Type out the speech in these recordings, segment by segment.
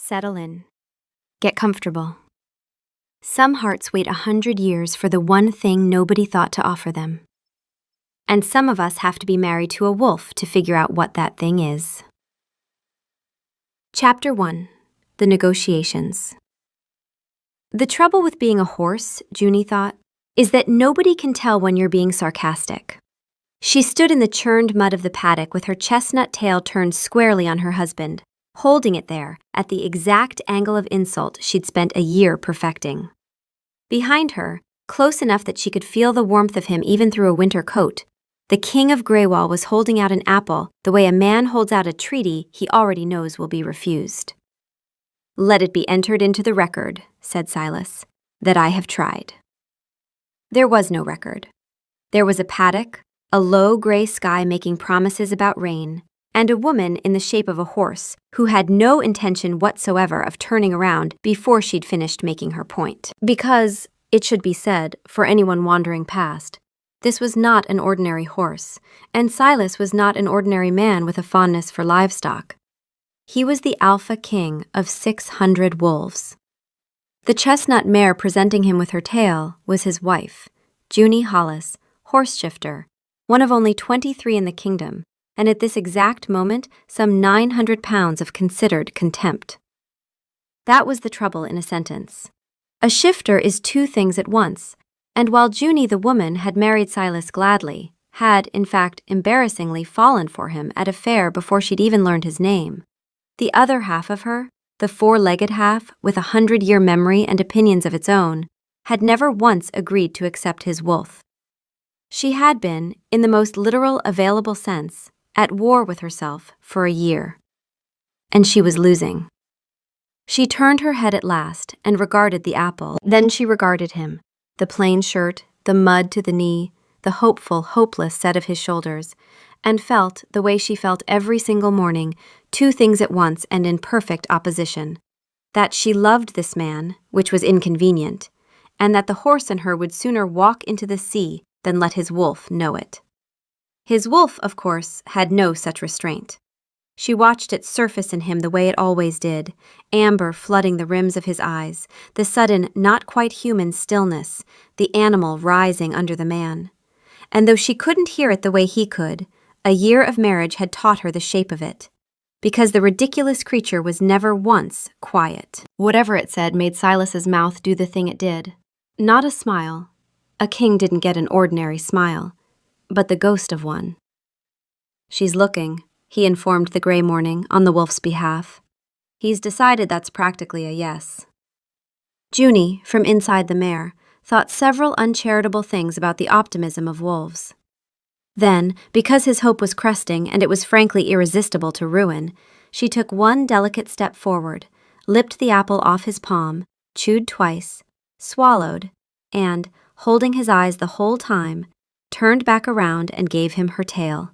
Settle in. Get comfortable. Some hearts wait 100 years for the one thing nobody thought to offer them. And some of us have to be married to a wolf to figure out what that thing is. Chapter 1. The Negotiations. The trouble with being a horse, Junie thought, is that nobody can tell when you're being sarcastic. She stood in the churned mud of the paddock with her chestnut tail turned squarely on her husband, holding it there at the exact angle of insult she'd spent a year perfecting. Behind her, close enough that she could feel the warmth of him even through a winter coat, the king of Greywall was holding out an apple the way a man holds out a treaty he already knows will be refused. "Let it be entered into the record," said Silas, "that I have tried." There was no record. There was a paddock, a low gray sky making promises about rain, and a woman in the shape of a horse who had no intention whatsoever of turning around before she'd finished making her point. Because, it should be said, for anyone wandering past, this was not an ordinary horse, and Silas was not an ordinary man with a fondness for livestock. He was the alpha king of 600 wolves. The chestnut mare presenting him with her tail was his wife, Junie Hollis, horse shifter, one of only 23 in the kingdom, and at this exact moment, some 900 pounds of considered contempt. That was the trouble in a sentence. A shifter is two things at once, and while Junie the woman had married Silas gladly, had, in fact, embarrassingly fallen for him at a fair before she'd even learned his name, the other half of her, the four-legged half with 100-year memory and opinions of its own, had never once agreed to accept his wolf. She had been, in the most literal available sense, at war with herself for a year. And she was losing. She turned her head at last and regarded the apple. Then she regarded him, the plain shirt, the mud to the knee, the hopeful, hopeless set of his shoulders, and felt, the way she felt every single morning, two things at once and in perfect opposition. That she loved this man, which was inconvenient, and that the horse in her would sooner walk into the sea than let his wolf know it. His wolf, of course, had no such restraint. She watched it surface in him the way it always did, amber flooding the rims of his eyes, the sudden, not quite human stillness, the animal rising under the man. And though she couldn't hear it the way he could, a year of marriage had taught her the shape of it, because the ridiculous creature was never once quiet. Whatever it said made Silas's mouth do the thing it did. Not a smile. A king didn't get an ordinary smile, but the ghost of one. "She's looking," he informed the gray morning on the wolf's behalf. "He's decided that's practically a yes." Junie, from inside the mare, thought several uncharitable things about the optimism of wolves. Then, because his hope was cresting and it was frankly irresistible to ruin, she took one delicate step forward, lipped the apple off his palm, chewed twice, swallowed, and, holding his eyes the whole time, turned back around and gave him her tail.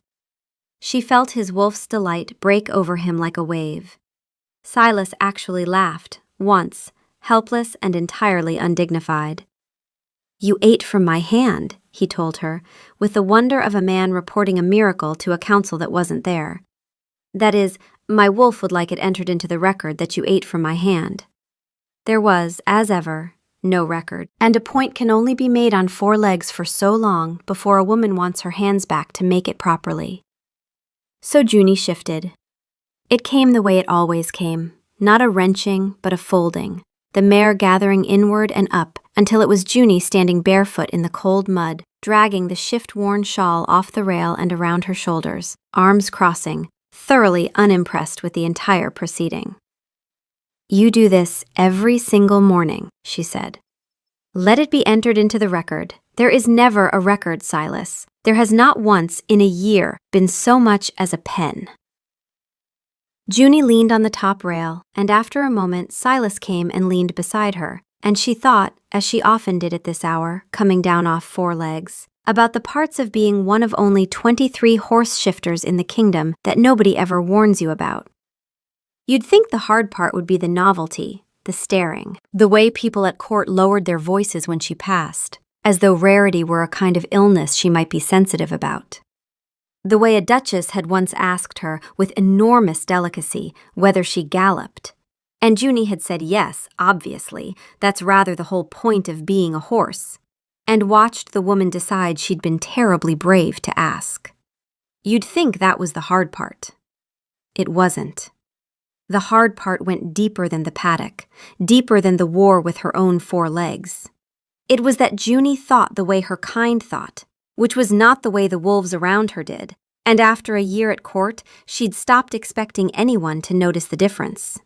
She felt his wolf's delight break over him like a wave. Silas actually laughed, once, helpless and entirely undignified. "You ate from my hand," he told her, with the wonder of a man reporting a miracle to a council that wasn't there. "That is, my wolf would like it entered into the record that you ate from my hand." There was, as ever, no record, and a point can only be made on four legs for so long before a woman wants her hands back to make it properly. So Junie shifted. It came the way it always came, not a wrenching, but a folding, the mare gathering inward and up until it was Junie standing barefoot in the cold mud, dragging the shift-worn shawl off the rail and around her shoulders, arms crossing, thoroughly unimpressed with the entire proceeding. "You do this every single morning," she said. "Let it be entered into the record. There is never a record, Silas. There has not once in a year been so much as a pen." Junie leaned on the top rail, and after a moment Silas came and leaned beside her, and she thought, as she often did at this hour, coming down off four legs, about the parts of being one of only 23 horse shifters in the kingdom that nobody ever warns you about. You'd think the hard part would be the novelty, the staring, the way people at court lowered their voices when she passed, as though rarity were a kind of illness she might be sensitive about. The way a duchess had once asked her, with enormous delicacy, whether she galloped, And Junie had said yes, obviously, that's rather the whole point of being a horse, and watched the woman decide she'd been terribly brave to ask. You'd think that was the hard part. It wasn't. The hard part went deeper than the paddock, deeper than the war with her own 4 legs. It was that Junie thought the way her kind thought, which was not the way the wolves around her did, and after a year at court, she'd stopped expecting anyone to notice the difference.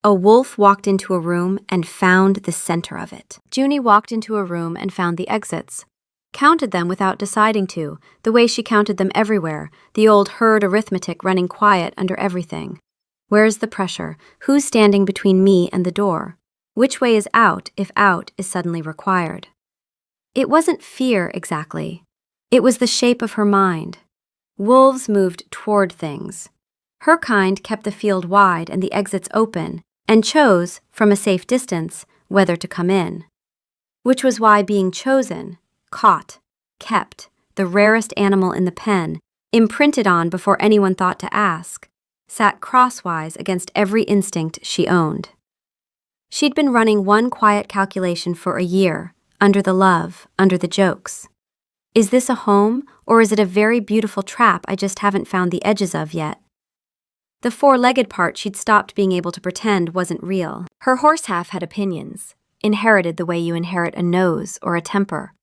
A wolf walked into a room and found the center of it. Junie walked into a room and found the exits. Counted them without deciding to, the way she counted them everywhere, the old herd arithmetic running quiet under everything. Where's the pressure? Who's standing between me and the door? Which way is out if out is suddenly required? It wasn't fear exactly. It was the shape of her mind. Wolves moved toward things. Her kind kept the field wide and the exits open, and chose, from a safe distance, whether to come in. Which was why being chosen, caught, kept, the rarest animal in the pen, imprinted on before anyone thought to ask, sat crosswise against every instinct she owned. She'd been running one quiet calculation for a year, under the love, under the jokes. Is this a home, or is it a very beautiful trap I just haven't found the edges of yet? The 4-legged part she'd stopped being able to pretend wasn't real. Her horse half had opinions, inherited the way you inherit a nose or a temper.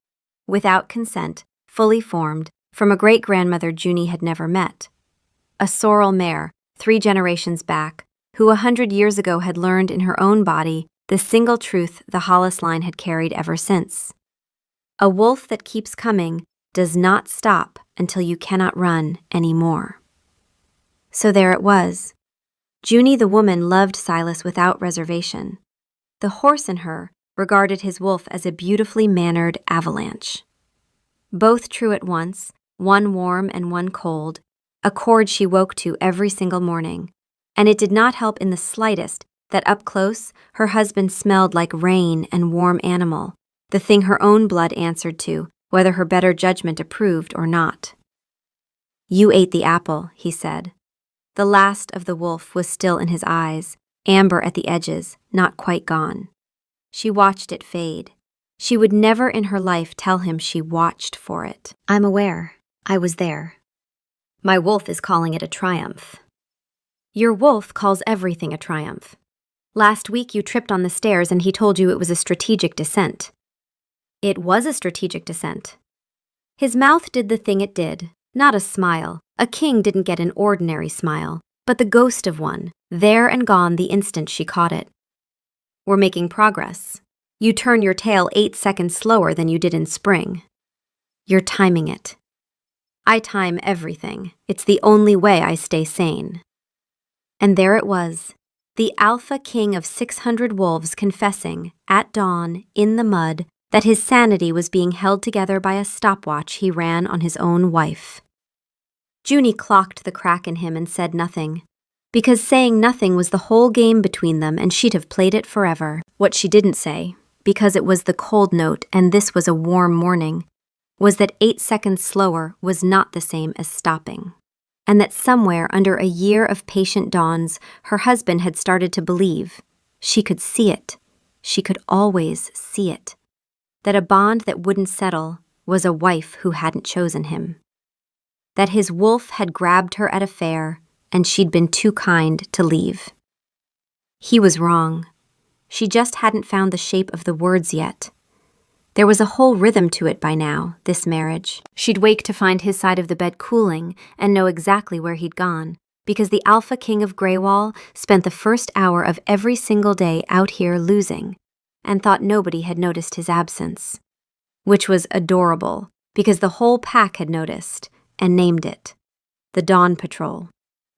Without consent, fully formed, from a great-grandmother Junie had never met. A sorrel mare, 3 generations back, who 100 years ago had learned in her own body the single truth the Hollis line had carried ever since. A wolf that keeps coming does not stop until you cannot run anymore. So there it was. Junie the woman loved Silas without reservation. The horse in her regarded his wolf as a beautifully mannered avalanche. Both true at once, one warm and one cold, a chord she woke to every single morning, and it did not help in the slightest that up close her husband smelled like rain and warm animal, the thing her own blood answered to, whether her better judgment approved or not. You ate the apple, he said. The last of the wolf was still in his eyes, amber at the edges, not quite gone. She watched it fade. She would never in her life tell him she watched for it. I'm aware. I was there. My wolf is calling it a triumph. Your wolf calls everything a triumph. Last week you tripped on the stairs and he told you it was a strategic descent. It was a strategic descent. His mouth did the thing it did, not a smile. A king didn't get an ordinary smile, but the ghost of one, there and gone the instant she caught it. We're making progress. You turn your tail 8 seconds slower than you did in spring. You're timing it. I time everything. It's the only way I stay sane. And there it was, the alpha king of 600 wolves confessing, at dawn, in the mud, that his sanity was being held together by a stopwatch he ran on his own wife. Junie clocked the crack in him and said nothing, because saying nothing was the whole game between them and she'd have played it forever. What she didn't say, because it was the cold note and this was a warm morning, was that 8 seconds slower was not the same as stopping, and that somewhere under a year of patient dawns, her husband had started to believe. She could see it. She could always see it. That a bond that wouldn't settle was a wife who hadn't chosen him. That his wolf had grabbed her at a fair, and she'd been too kind to leave. He was wrong. She just hadn't found the shape of the words yet. There was a whole rhythm to it by now, this marriage. She'd wake to find his side of the bed cooling and know exactly where he'd gone, because the Alpha King of Greywall spent the first hour of every single day out here losing, and thought nobody had noticed his absence. Which was adorable, because the whole pack had noticed, and named it. The Dawn Patrol.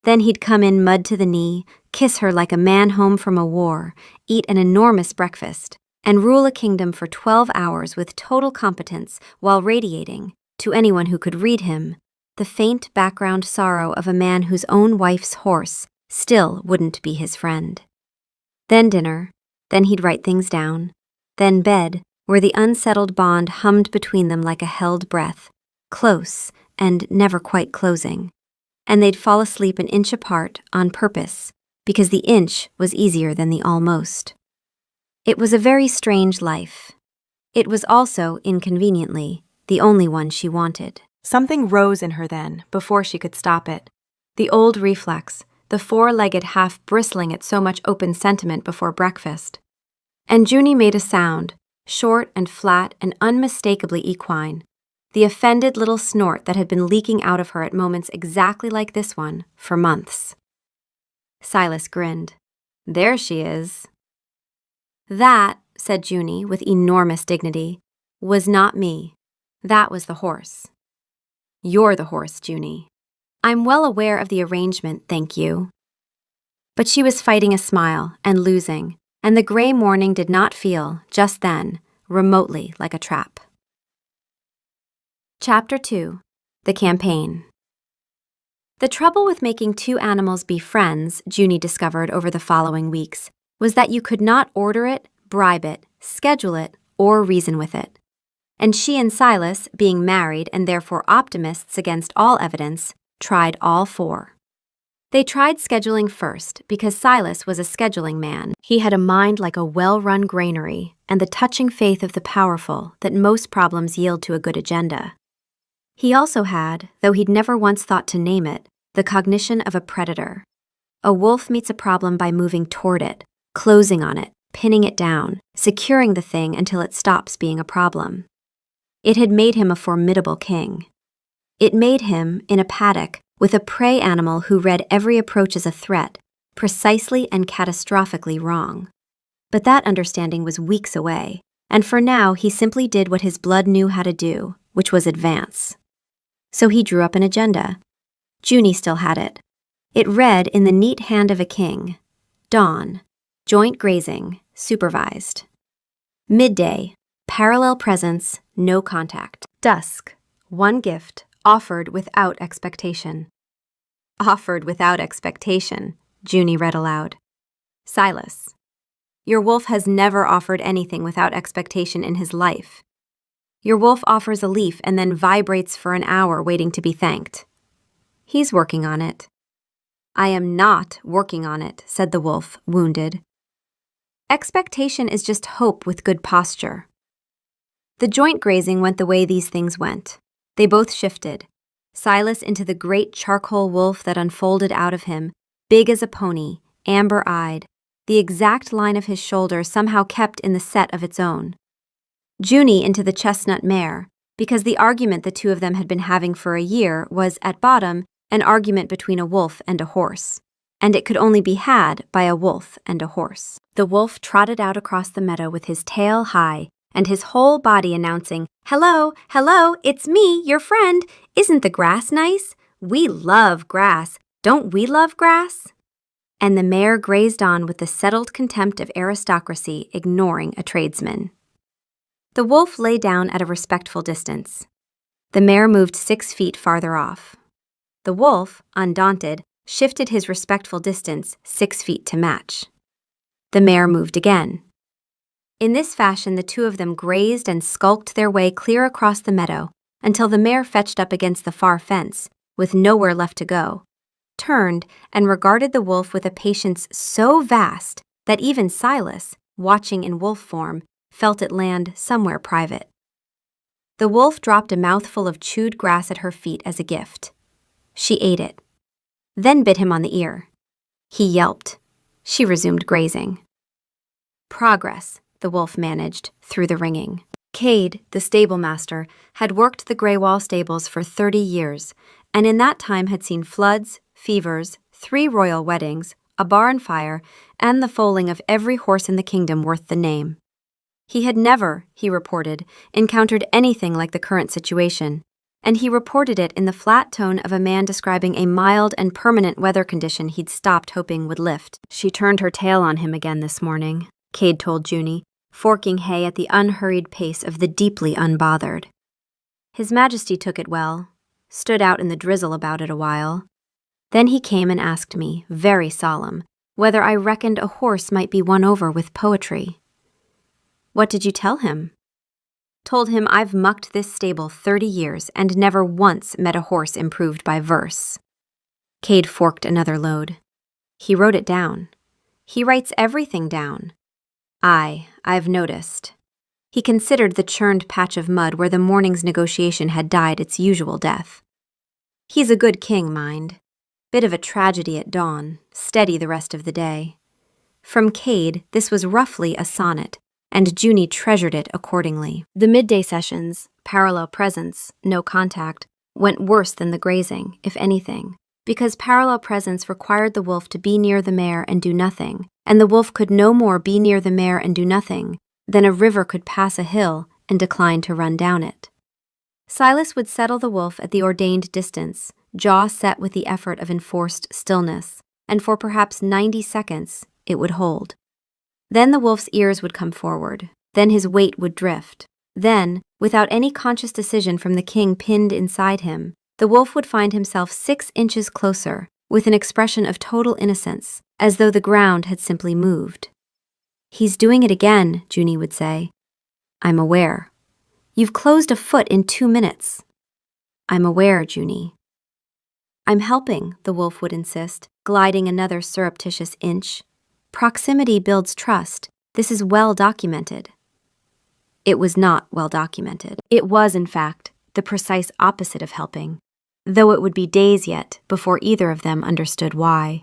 Then he'd come in mud to the knee, kiss her like a man home from a war, eat an enormous breakfast, and rule a kingdom for 12 hours with total competence while radiating, to anyone who could read him, the faint background sorrow of a man whose own wife's horse still wouldn't be his friend. Then dinner, then he'd write things down, then bed, where the unsettled bond hummed between them like a held breath, close and never quite closing, and they'd fall asleep an inch apart on purpose, because the inch was easier than the almost. It was a very strange life. It was also, inconveniently, the only one she wanted. Something rose in her then, before she could stop it. The old reflex, the four-legged half bristling at so much open sentiment before breakfast. And Junie made a sound, short and flat and unmistakably equine, the offended little snort that had been leaking out of her at moments exactly like this one for months. Silas grinned. There she is. That, said Junie with enormous dignity, was not me. That was the horse. You're the horse, Junie. I'm well aware of the arrangement, thank you. But she was fighting a smile and losing, and the gray morning did not feel, just then, remotely like a trap. Chapter 2. The Campaign. The trouble with making two animals be friends, Junie discovered over the following weeks, was that you could not order it, bribe it, schedule it, or reason with it. And she and Silas, being married and therefore optimists against all evidence, tried all four. They tried scheduling first because Silas was a scheduling man. He had a mind like a well-run granary and the touching faith of the powerful that most problems yield to a good agenda. He also had, though he'd never once thought to name it, the cognition of a predator. A wolf meets a problem by moving toward it, closing on it, pinning it down, securing the thing until it stops being a problem. It had made him a formidable king. It made him, in a paddock, with a prey animal who read every approach as a threat, precisely and catastrophically wrong. But that understanding was weeks away, and for now he simply did what his blood knew how to do, which was advance. So he drew up an agenda. Junie still had it. It read in the neat hand of a king. Dawn, joint grazing, supervised. Midday, parallel presence, no contact. Dusk, one gift, offered without expectation. Offered without expectation, Junie read aloud. Silas, your wolf has never offered anything without expectation in his life. Your wolf offers a leaf and then vibrates for an hour waiting to be thanked. He's working on it. I am not working on it, said the wolf, wounded. Expectation is just hope with good posture. The joint grazing went the way these things went. They both shifted. Silas into the great charcoal wolf that unfolded out of him, big as a pony, amber-eyed, the exact line of his shoulder somehow kept in the set of its own. Junie into the chestnut mare, because the argument the two of them had been having for a year was, at bottom, an argument between a wolf and a horse, and it could only be had by a wolf and a horse. The wolf trotted out across the meadow with his tail high, and his whole body announcing, "Hello, hello, it's me, your friend. Isn't the grass nice? We love grass. Don't we love grass?" And the mare grazed on with the settled contempt of aristocracy, ignoring a tradesman. The wolf lay down at a respectful distance. The mare moved 6 feet farther off. The wolf, undaunted, shifted his respectful distance 6 feet to match. The mare moved again. In this fashion, the two of them grazed and skulked their way clear across the meadow until the mare fetched up against the far fence, with nowhere left to go, turned and regarded the wolf with a patience so vast that even Silas, watching in wolf form, felt it land somewhere private. The wolf dropped a mouthful of chewed grass at her feet as a gift. She ate it, then bit him on the ear. He yelped. She resumed grazing. Progress, the wolf managed, through the ringing. Cade, the stable master, had worked the Greywall stables for 30 years, and in that time had seen floods, fevers, 3 royal weddings, a barn fire, and the foaling of every horse in the kingdom worth the name. He had never, he reported, encountered anything like the current situation, and he reported it in the flat tone of a man describing a mild and permanent weather condition he'd stopped hoping would lift. She turned her tail on him again this morning, Cade told Junie, forking hay at the unhurried pace of the deeply unbothered. His Majesty took it well, stood out in the drizzle about it a while. Then he came and asked me, very solemn, whether I reckoned a horse might be won over with poetry. What did you tell him? Told him I've mucked this stable 30 years and never once met a horse improved by verse. Cade forked another load. He wrote it down. He writes everything down. I've noticed. He considered the churned patch of mud where the morning's negotiation had died its usual death. He's a good king, mind. Bit of a tragedy at dawn, steady the rest of the day. From Cade, this was roughly a sonnet, and Junie treasured it accordingly. The midday sessions, parallel presence, no contact, went worse than the grazing, if anything, because parallel presence required the wolf to be near the mare and do nothing, and the wolf could no more be near the mare and do nothing than a river could pass a hill and decline to run down it. Silas would settle the wolf at the ordained distance, jaw set with the effort of enforced stillness, and for perhaps 90 seconds it would hold. Then the wolf's ears would come forward, then his weight would drift. Then, without any conscious decision from the king pinned inside him, the wolf would find himself 6 inches closer, with an expression of total innocence, as though the ground had simply moved. "He's doing it again," Junie would say. "I'm aware. You've closed a foot in 2 minutes." "I'm aware, Junie." "I'm helping," the wolf would insist, gliding another surreptitious inch. "Proximity builds trust. This is well documented." It was not well documented. It was, in fact, the precise opposite of helping, though it would be days yet before either of them understood why.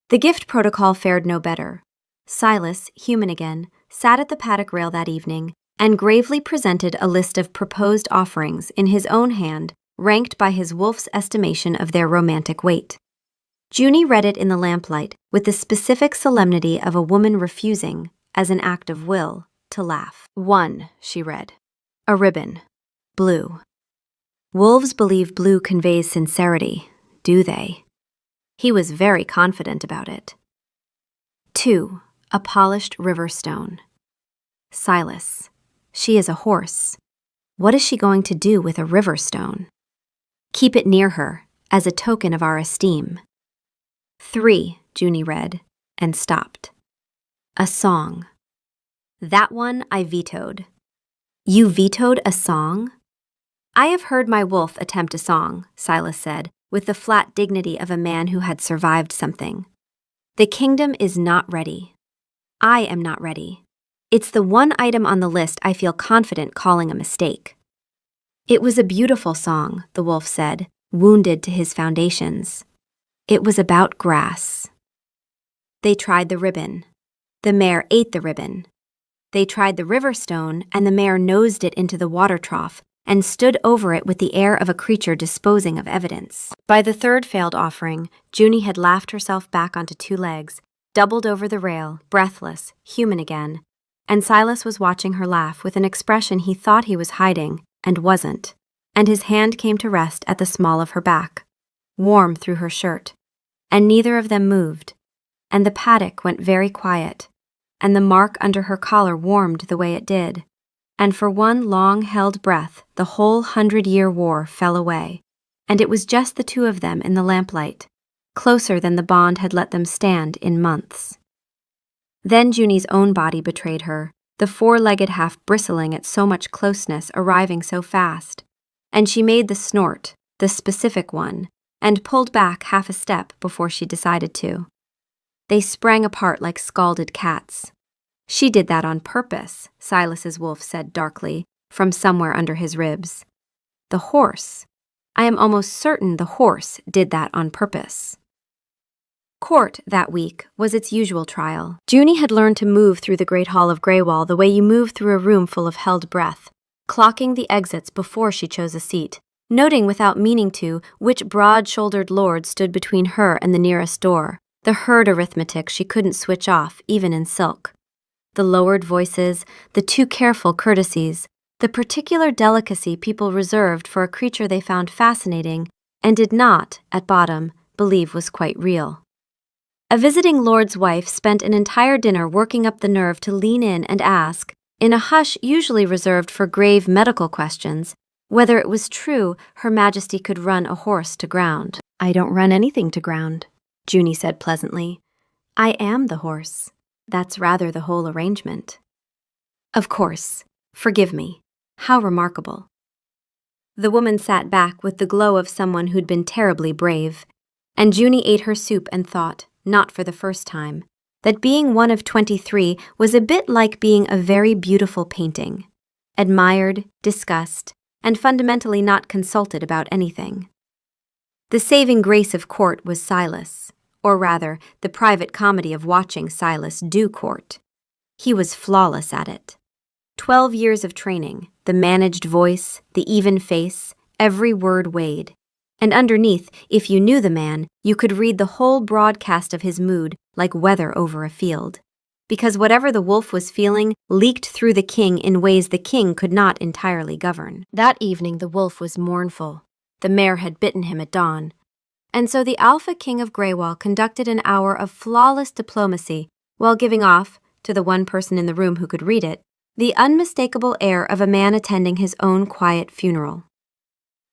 The gift protocol fared no better. Silas, human again, sat at the paddock rail that evening and gravely presented a list of proposed offerings in his own hand, ranked by his wolf's estimation of their romantic weight. Junie read it in the lamplight with the specific solemnity of a woman refusing, as an act of will, to laugh. 1, she read. A ribbon. Blue. Wolves believe blue conveys sincerity, do they? He was very confident about it. 2, a polished river stone. Silas. She is a horse. What is she going to do with a river stone? Keep it near her, as a token of our esteem. 3, Junie read, and stopped. A song. That one I vetoed. You vetoed a song? I have heard my wolf attempt a song, Silas said, with the flat dignity of a man who had survived something. The kingdom is not ready. I am not ready. It's the one item on the list I feel confident calling a mistake. It was a beautiful song, the wolf said, wounded to his foundations. It was about grass. They tried the ribbon. The mare ate the ribbon. They tried the river stone, and the mare nosed it into the water trough and stood over it with the air of a creature disposing of evidence. By the third failed offering, Junie had laughed herself back onto 2 legs, doubled over the rail, breathless, human again, and Silas was watching her laugh with an expression he thought he was hiding, and wasn't, and his hand came to rest at the small of her back, warm through her shirt, and neither of them moved, and the paddock went very quiet, and the mark under her collar warmed the way it did, and for one long-held breath the whole 100-year war fell away, and it was just the 2 of them in the lamplight, closer than the bond had let them stand in months. Then Junie's own body betrayed her, the 4-legged half bristling at so much closeness arriving so fast, and she made the snort, the specific one, and pulled back half a step before she decided to. They sprang apart like scalded cats. She did that on purpose, Silas's wolf said darkly, from somewhere under his ribs. The horse. I am almost certain the horse did that on purpose. Court, that week, was its usual trial. Junie had learned to move through the great hall of Greywall the way you move through a room full of held breath, clocking the exits before she chose a seat, noting without meaning to which broad-shouldered lord stood between her and the nearest door, the herd arithmetic she couldn't switch off even in silk. The lowered voices, the too careful courtesies, the particular delicacy people reserved for a creature they found fascinating and did not, at bottom, believe was quite real. A visiting lord's wife spent an entire dinner working up the nerve to lean in and ask, in a hush usually reserved for grave medical questions, whether it was true Her Majesty could run a horse to ground. "I don't run anything to ground," Junie said pleasantly. "I am the horse. That's rather the whole arrangement." "Of course. Forgive me. How remarkable." The woman sat back with the glow of someone who'd been terribly brave, and Junie ate her soup and thought, not for the first time, that being one of 23 was a bit like being a very beautiful painting, admired, discussed, and fundamentally not consulted about anything. The saving grace of court was Silas, or rather, the private comedy of watching Silas do court. He was flawless at it. 12 years of training, the managed voice, the even face, every word weighed. And underneath, if you knew the man, you could read the whole broadcast of his mood like weather over a field. Because whatever the wolf was feeling leaked through the king in ways the king could not entirely govern. That evening the wolf was mournful. The mare had bitten him at dawn. And so the Alpha King of Greywall conducted an hour of flawless diplomacy while giving off, to the one person in the room who could read it, the unmistakable air of a man attending his own quiet funeral.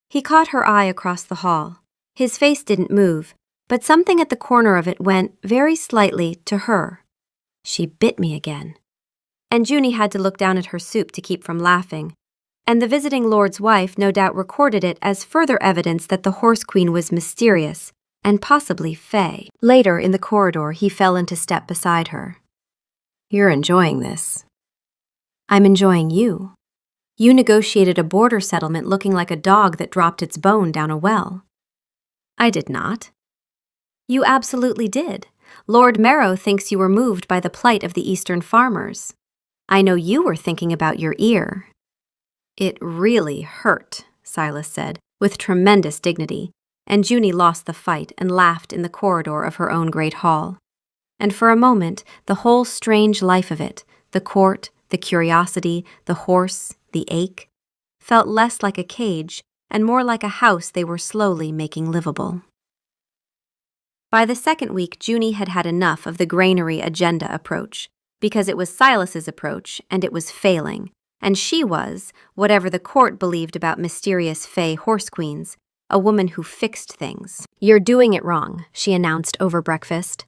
He caught her eye across the hall. His face didn't move, but something at the corner of it went, very slightly, to her. She bit me again. And Junie had to look down at her soup to keep from laughing. And the visiting lord's wife no doubt recorded it as further evidence that the Horse Queen was mysterious, and possibly fey. Later, in the corridor, he fell into step beside her. "You're enjoying this." "I'm enjoying you. You negotiated a border settlement looking like a dog that dropped its bone down a well." "I did not." "You absolutely did. Lord Marrow thinks you were moved by the plight of the Eastern farmers. I know you were thinking about your ear." "It really hurt," Silas said, with tremendous dignity, and Junie lost the fight and laughed in the corridor of her own great hall. And for a moment, the whole strange life of it, the court, the curiosity, the horse, the ache, felt less like a cage and more like a house they were slowly making livable. By the second week, Junie had had enough of the granary agenda approach, because it was Silas's approach and it was failing, and she was, whatever the court believed about mysterious fey horse queens, a woman who fixed things. "You're doing it wrong," she announced over breakfast.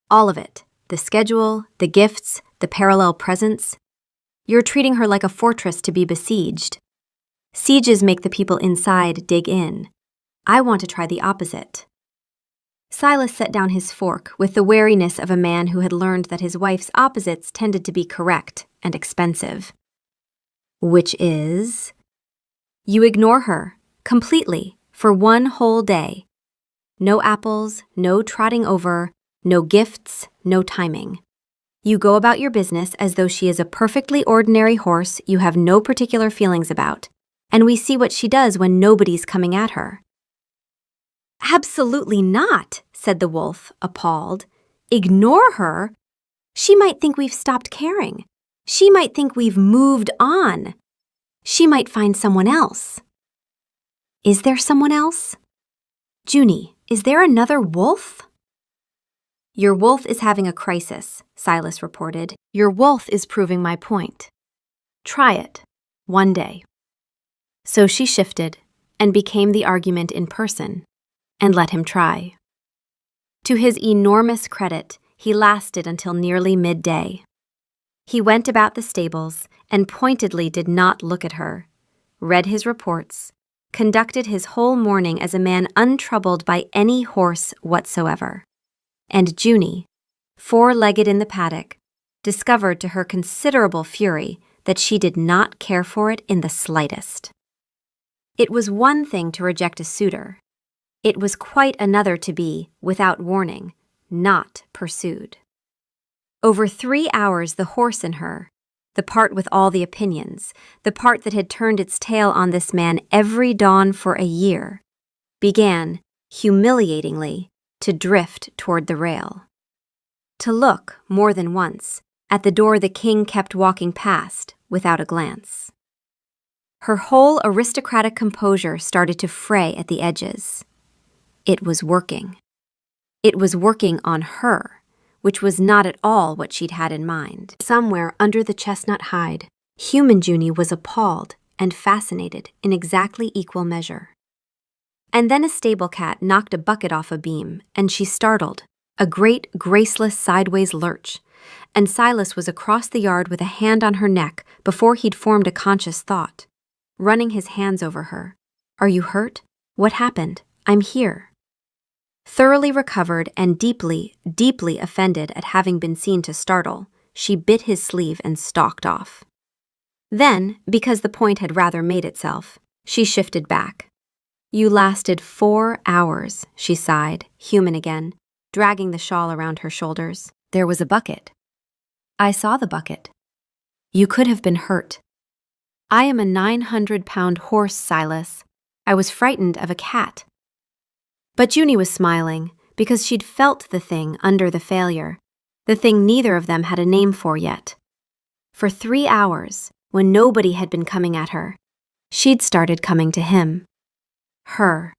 "All of it. The schedule, the gifts, the parallel presence. You're treating her like a fortress to be besieged. Sieges make the people inside dig in. I want to try the opposite." Silas set down his fork with the wariness of a man who had learned that his wife's opposites tended to be correct and expensive. "Which is?" "You ignore her, completely, for one whole day. No apples, no trotting over, no gifts, no timing. You go about your business as though she is a perfectly ordinary horse you have no particular feelings about, and we see what she does when nobody's coming at her." "Absolutely not," said the wolf, appalled. "Ignore her? She might think we've stopped caring. She might think we've moved on. She might find someone else." "Is there someone else? Junie, is there another wolf?" "Your wolf is having a crisis," Silas reported. "Your wolf is proving my point. Try it. One day." So she shifted and became the argument in person, and let him try. To his enormous credit, he lasted until nearly midday. He went about the stables and pointedly did not look at her, read his reports, conducted his whole morning as a man untroubled by any horse whatsoever. And Junie, four-legged in the paddock, discovered to her considerable fury that she did not care for it in the slightest. It was one thing to reject a suitor. It was quite another to be, without warning, not pursued. Over 3 hours the horse in her, the part with all the opinions, the part that had turned its tail on this man every dawn for a year, began, humiliatingly, to drift toward the rail. To look, more than once, at the door the king kept walking past without a glance. Her whole aristocratic composure started to fray at the edges. It was working. It was working on her, which was not at all what she'd had in mind. Somewhere under the chestnut hide, human Junie was appalled and fascinated in exactly equal measure. And then a stable cat knocked a bucket off a beam, and she startled, a great, graceless sideways lurch, and Silas was across the yard with a hand on her neck before he'd formed a conscious thought, running his hands over her. "Are you hurt? What happened? I'm here." Thoroughly recovered and deeply, deeply offended at having been seen to startle, she bit his sleeve and stalked off. Then, because the point had rather made itself, she shifted back. "You lasted 4 hours," she sighed, human again, dragging the shawl around her shoulders. "There was a bucket." "I saw the bucket." "You could have been hurt." "I am a 900-pound horse, Silas. I was frightened of a cat." But Junie was smiling, because she'd felt the thing under the failure, the thing neither of them had a name for yet. For 3 hours, when nobody had been coming at her, she'd started coming to him. Her,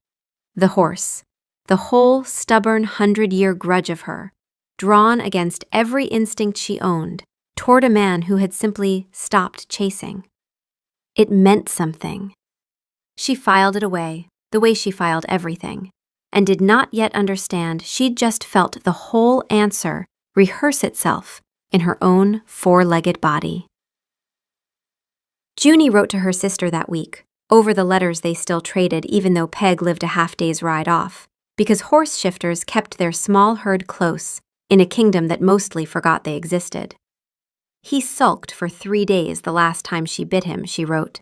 the horse, the whole stubborn 100-year grudge of her, drawn against every instinct she owned, toward a man who had simply stopped chasing. It meant something. She filed it away, the way she filed everything, and did not yet understand she'd just felt the whole answer rehearse itself in her own 4-legged body. Junie wrote to her sister that week, over the letters they still traded even though Peg lived a half-day's ride off, because horse shifters kept their small herd close in a kingdom that mostly forgot they existed. "He sulked for 3 days the last time she bit him," she wrote.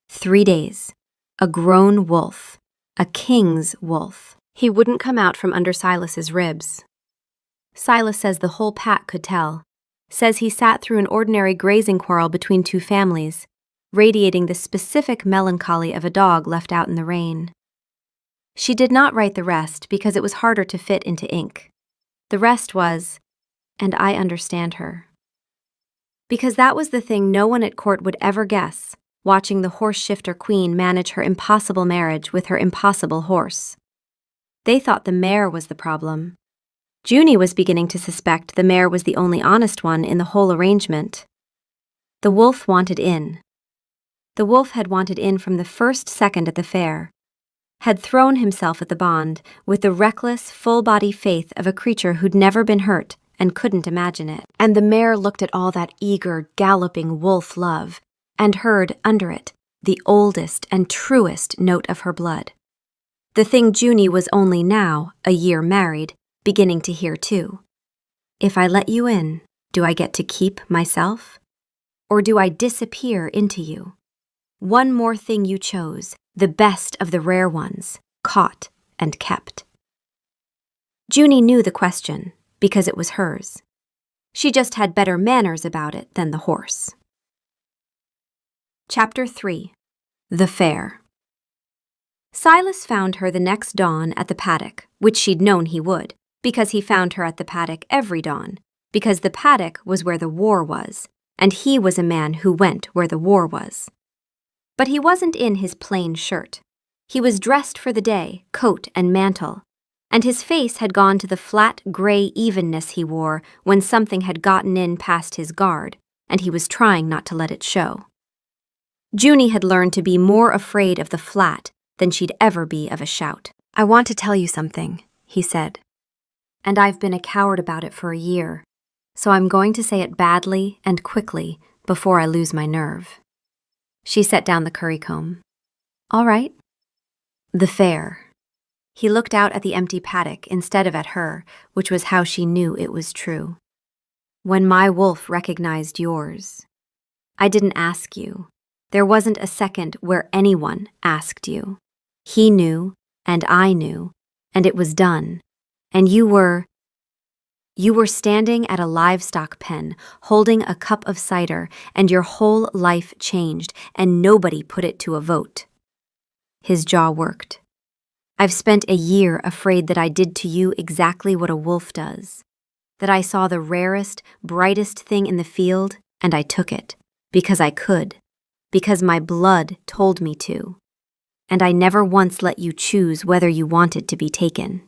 3 days. A grown wolf. A king's wolf. He wouldn't come out from under Silas's ribs. Silas says the whole pack could tell. Says he sat through an ordinary grazing quarrel between 2 families, radiating the specific melancholy of a dog left out in the rain. She did not write the rest because it was harder to fit into ink. The rest was, "And I understand her." Because that was the thing no one at court would ever guess, watching the horse shifter queen manage her impossible marriage with her impossible horse. They thought the mare was the problem. Junie was beginning to suspect the mare was the only honest one in the whole arrangement. The wolf wanted in. The wolf had wanted in from the first second at the fair, had thrown himself at the bond with the reckless, full-body faith of a creature who'd never been hurt and couldn't imagine it. And the mare looked at all that eager, galloping wolf love and heard, under it, the oldest and truest note of her blood. The thing Junie was only now, a year married, beginning to hear too. "If I let you in, do I get to keep myself? Or do I disappear into you? One more thing you chose, the best of the rare ones, caught and kept." Junie knew the question, because it was hers. She just had better manners about it than the horse. Chapter 3. The Fair. Silas found her the next dawn at the paddock, which she'd known he would, because he found her at the paddock every dawn, because the paddock was where the war was, and he was a man who went where the war was. But he wasn't in his plain shirt. He was dressed for the day, coat and mantle, and his face had gone to the flat gray evenness he wore when something had gotten in past his guard, and he was trying not to let it show. Junie had learned to be more afraid of the flat than she'd ever be of a shout. "I want to tell you something," he said. "And I've been a coward about it for a year, so I'm going to say it badly and quickly before I lose my nerve." She set down the currycomb. "All right." The fair. He looked out at the empty paddock instead of at her, which was how she knew it was true. "When my wolf recognized yours. I didn't ask you. There wasn't a second where anyone asked you. He knew, and I knew, and it was done. And you were standing at a livestock pen, holding a cup of cider, and your whole life changed, and nobody put it to a vote." His jaw worked. "I've spent a year afraid that I did to you exactly what a wolf does. That I saw the rarest, brightest thing in the field, and I took it, because I could, because my blood told me to. And I never once let you choose whether you wanted to be taken."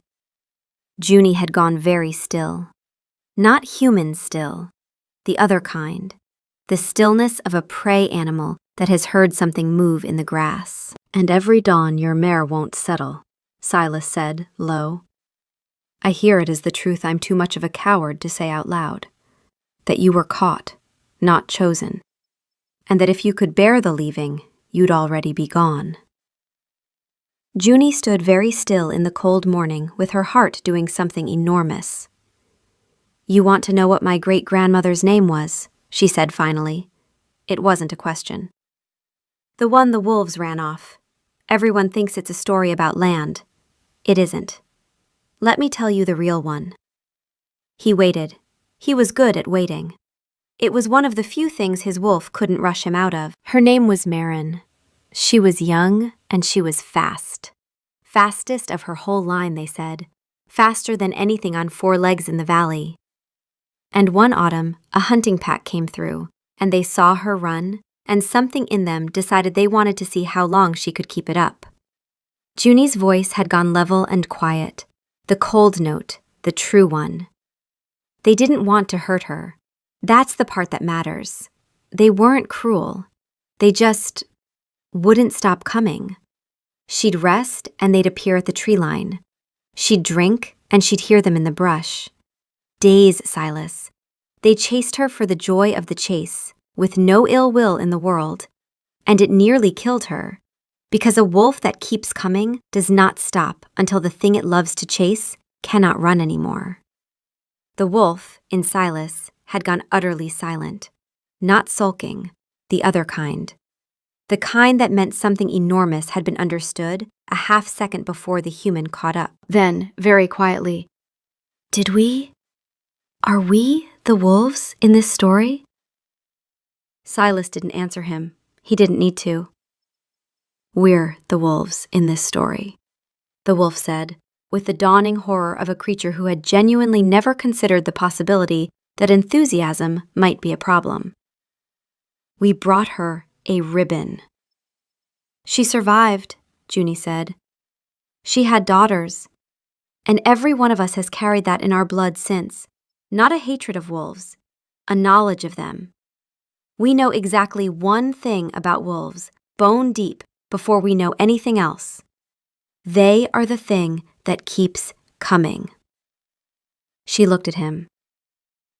Junie had gone very still. Not human still, the other kind, the stillness of a prey animal that has heard something move in the grass. "And every dawn your mare won't settle," Silas said, low. "I hear it is the truth I'm too much of a coward to say out loud. That you were caught, not chosen. And that if you could bear the leaving, you'd already be gone." Junie stood very still in the cold morning with her heart doing something enormous. "You want to know what my great-grandmother's name was?" she said finally. It wasn't a question. "The one the wolves ran off. Everyone thinks it's a story about land. It isn't. Let me tell you the real one." He waited. He was good at waiting. It was one of the few things his wolf couldn't rush him out of. Her name was Marin. She was young and she was fast. Fastest of her whole line, they said. Faster than anything on 4 legs in the valley. And one autumn, a hunting pack came through, and they saw her run, and something in them decided they wanted to see how long she could keep it up. Junie's voice had gone level and quiet, the cold note, the true one. They didn't want to hurt her. That's the part that matters. They weren't cruel. They just wouldn't stop coming. She'd rest and they'd appear at the tree line. She'd drink and she'd hear them in the brush. Days, Silas. They chased her for the joy of the chase, with no ill will in the world. And it nearly killed her, because a wolf that keeps coming does not stop until the thing it loves to chase cannot run anymore. The wolf, in Silas, had gone utterly silent, not sulking, the other kind. The kind that meant something enormous had been understood a half-second before the human caught up. Then, very quietly, Are we the wolves in this story? Silas didn't answer him. He didn't need to. "We're the wolves in this story," the wolf said, with the dawning horror of a creature who had genuinely never considered the possibility that enthusiasm might be a problem. "We brought her a ribbon." "She survived," Junie said. "She had daughters. And every one of us has carried that in our blood since. Not a hatred of wolves, a knowledge of them. We know exactly one thing about wolves, bone deep, before we know anything else. They are the thing that keeps coming." She looked at him.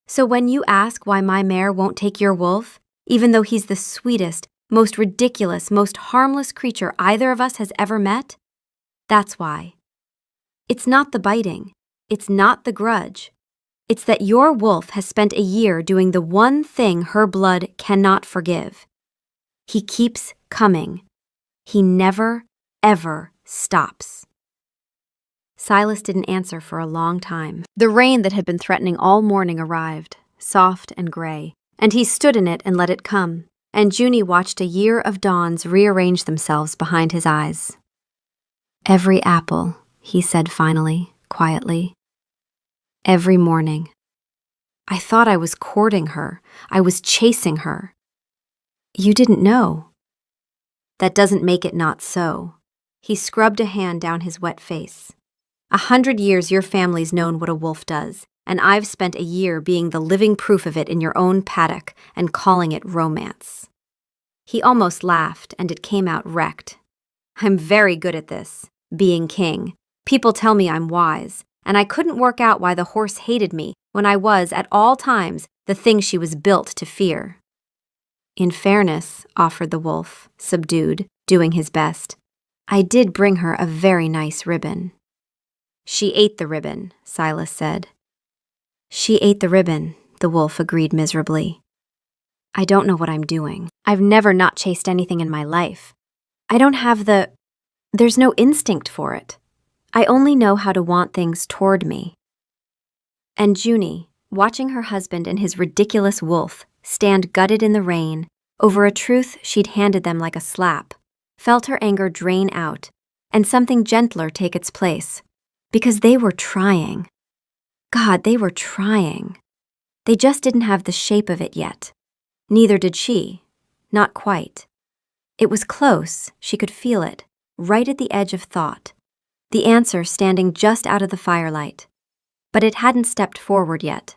"So when you ask why my mare won't take your wolf, even though he's the sweetest, most ridiculous, most harmless creature either of us has ever met, that's why. It's not the biting. It's not the grudge. It's that your wolf has spent a year doing the one thing her blood cannot forgive. He keeps coming. He never, ever stops." Silas didn't answer for a long time. The rain that had been threatening all morning arrived, soft and gray, and he stood in it and let it come, and Junie watched a year of dawns rearrange themselves behind his eyes. "Every apple," he said finally, quietly. "Every morning. I thought I was courting her. I was chasing her." "You didn't know." "That doesn't make it not so." He scrubbed a hand down his wet face. 100 years your family's known what a wolf does, and I've spent a year being the living proof of it in your own paddock and calling it romance." He almost laughed, and it came out wrecked. "I'm very good at this, being king. People tell me I'm wise, and I couldn't work out why the horse hated me when I was, at all times, the thing she was built to fear." "In fairness," offered the wolf, subdued, doing his best, "I did bring her a very nice ribbon." "She ate the ribbon," Silas said. "She ate the ribbon," the wolf agreed miserably. "I don't know what I'm doing. I've never not chased anything in my life. I don't have there's no instinct for it. I only know how to want things toward me." And Junie, watching her husband and his ridiculous wolf stand gutted in the rain over a truth she'd handed them like a slap, felt her anger drain out and something gentler take its place, because they were trying. God, they were trying. They just didn't have the shape of it yet. Neither did she. Not quite. It was close, she could feel it, right at the edge of thought, the answer standing just out of the firelight. But it hadn't stepped forward yet.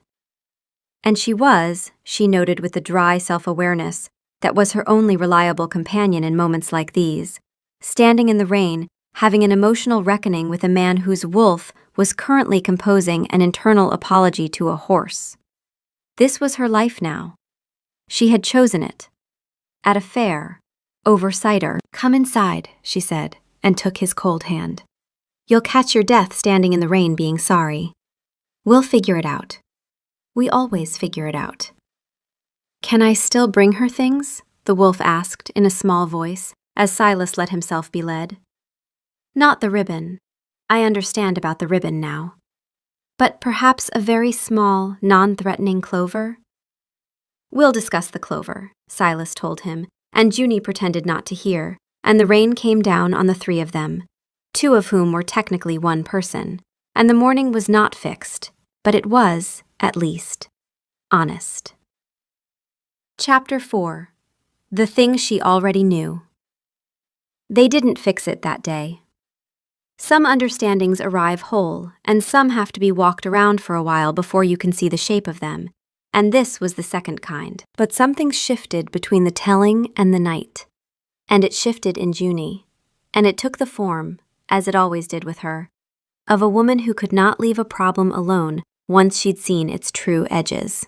And she was, she noted with the dry self-awareness that was her only reliable companion in moments like these, standing in the rain, having an emotional reckoning with a man whose wolf was currently composing an internal apology to a horse. This was her life now. She had chosen it. At a fair, over cider. "Come inside," she said, and took his cold hand. "You'll catch your death standing in the rain being sorry. We'll figure it out. We always figure it out." "Can I still bring her things?" the wolf asked in a small voice, as Silas let himself be led. "Not the ribbon. I understand about the ribbon now. But perhaps a very small, non-threatening clover?" "We'll discuss the clover," Silas told him, and Junie pretended not to hear, and the rain came down on the three of them, two of whom were technically one person, and the morning was not fixed, but it was, at least, honest. Chapter 4. The Thing She Already Knew. They didn't fix it that day. Some understandings arrive whole, and some have to be walked around for a while before you can see the shape of them, and this was the second kind. But something shifted between the telling and the night. And it shifted in Junie, and it took the form, as it always did with her, of a woman who could not leave a problem alone once she'd seen its true edges.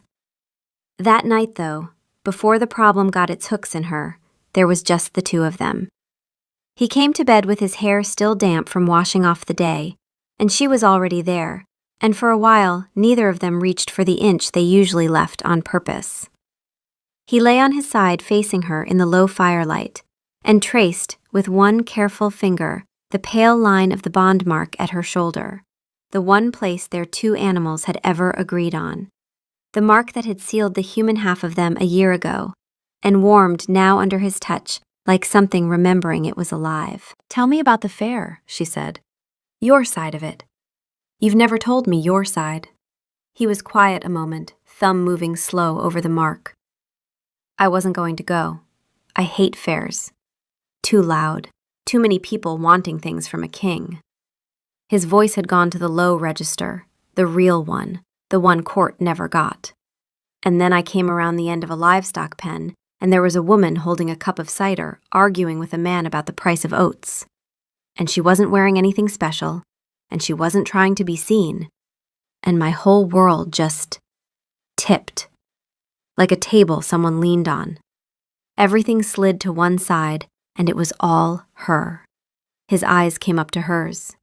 That night, though, before the problem got its hooks in her, there was just the two of them. He came to bed with his hair still damp from washing off the day, and she was already there, and for a while neither of them reached for the inch they usually left on purpose. He lay on his side facing her in the low firelight, and traced, with one careful finger, the pale line of the bond mark at her shoulder, the one place their two animals had ever agreed on, the mark that had sealed the human half of them a year ago, and warmed now under his touch like something remembering it was alive. "Tell me about the fair," she said. "Your side of it. You've never told me your side." He was quiet a moment, thumb moving slow over the mark. "I wasn't going to go. I hate fairs. Too loud. Too many people wanting things from a king." His voice had gone to the low register, the real one, the one court never got. "And then I came around the end of a livestock pen, and there was a woman holding a cup of cider, arguing with a man about the price of oats. And she wasn't wearing anything special, and she wasn't trying to be seen. And my whole world just tipped, like a table someone leaned on. Everything slid to one side, and it was all her." His eyes came up to hers.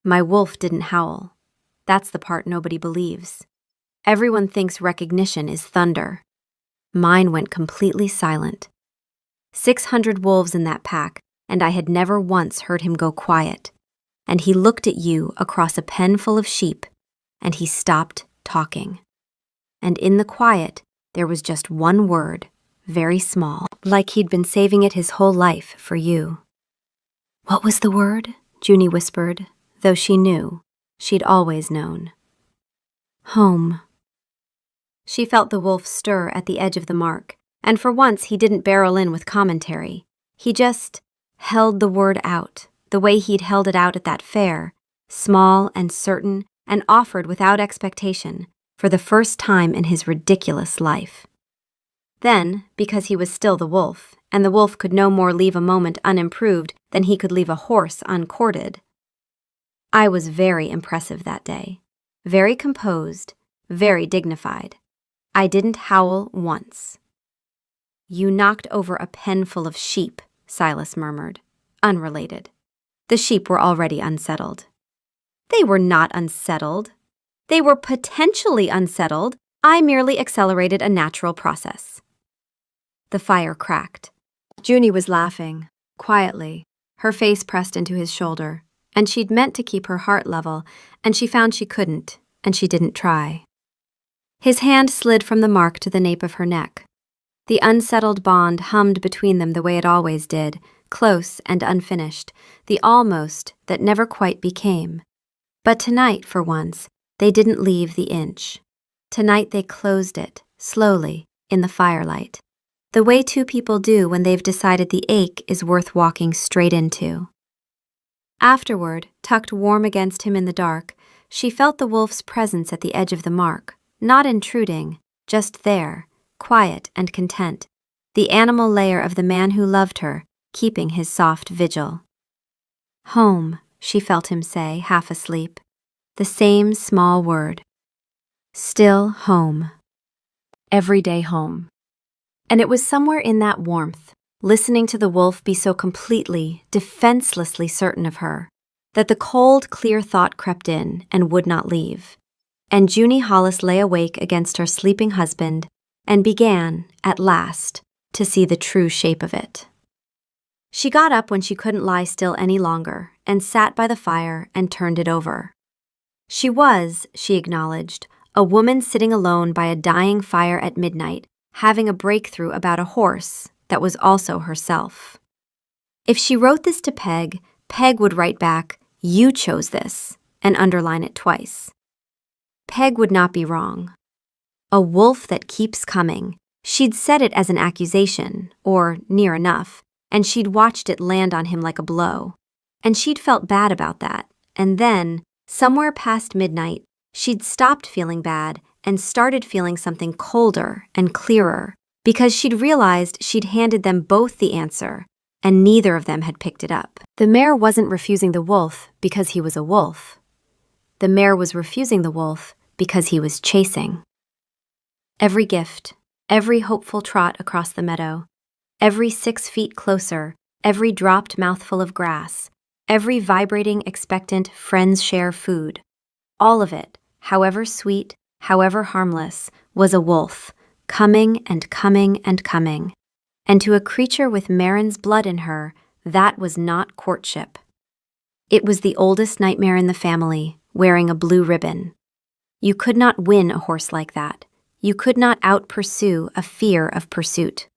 "My wolf didn't howl. That's the part nobody believes. Everyone thinks recognition is thunder. Mine went completely silent. 600 wolves in that pack, and I had never once heard him go quiet. And he looked at you across a pen full of sheep, and he stopped talking. And in the quiet, there was just one word, very small, like he'd been saving it his whole life for you." "What was the word?" Junie whispered, though she knew. She'd always known. "Home." She felt the wolf stir at the edge of the mark, and for once he didn't barrel in with commentary. He just held the word out, the way he'd held it out at that fair, small and certain and offered without expectation, for the first time in his ridiculous life. Then, because he was still the wolf, and the wolf could no more leave a moment unimproved than he could leave a horse uncourted. "I was very impressive that day, very composed, very dignified. I didn't howl once." "You knocked over a pen full of sheep," Silas murmured, unrelated. The sheep were already unsettled. "They were not unsettled. They were potentially unsettled. I merely accelerated a natural process." The fire cracked. Junie was laughing, quietly, her face pressed into his shoulder, and she'd meant to keep her heart level, and she found she couldn't, and she didn't try. His hand slid from the mark to the nape of her neck. The unsettled bond hummed between them the way it always did, close and unfinished, the almost that never quite became. But tonight, for once, they didn't leave the inch. Tonight they closed it, slowly, in the firelight, the way two people do when they've decided the ache is worth walking straight into. Afterward, tucked warm against him in the dark, she felt the wolf's presence at the edge of the mark, not intruding, just there, quiet and content, the animal layer of the man who loved her, keeping his soft vigil. "Home," she felt him say, half asleep. The same small word. Still home. Everyday home. And it was somewhere in that warmth, listening to the wolf be so completely, defenselessly certain of her, that the cold, clear thought crept in and would not leave. And Junie Hollis lay awake against her sleeping husband and began, at last, to see the true shape of it. She got up when she couldn't lie still any longer and sat by the fire and turned it over. She was, she acknowledged, a woman sitting alone by a dying fire at midnight, having a breakthrough about a horse that was also herself. If she wrote this to Peg, Peg would write back, "You chose this," and underline it twice. Peg would not be wrong. A wolf that keeps coming. She'd said it as an accusation, or near enough, and she'd watched it land on him like a blow. And she'd felt bad about that, and then, somewhere past midnight, she'd stopped feeling bad and started feeling something colder and clearer, because she'd realized she'd handed them both the answer, and neither of them had picked it up. The mayor wasn't refusing the wolf because he was a wolf. The mayor was refusing the wolf because he was chasing. Every gift, every hopeful trot across the meadow, every 6 feet closer, every dropped mouthful of grass, every vibrating, expectant friends share food, all of it, however sweet, however harmless, was a wolf, coming and coming and coming. And to a creature with Marin's blood in her, that was not courtship. It was the oldest nightmare in the family, wearing a blue ribbon. You could not win a horse like that. You could not out-pursue a fear of pursuit.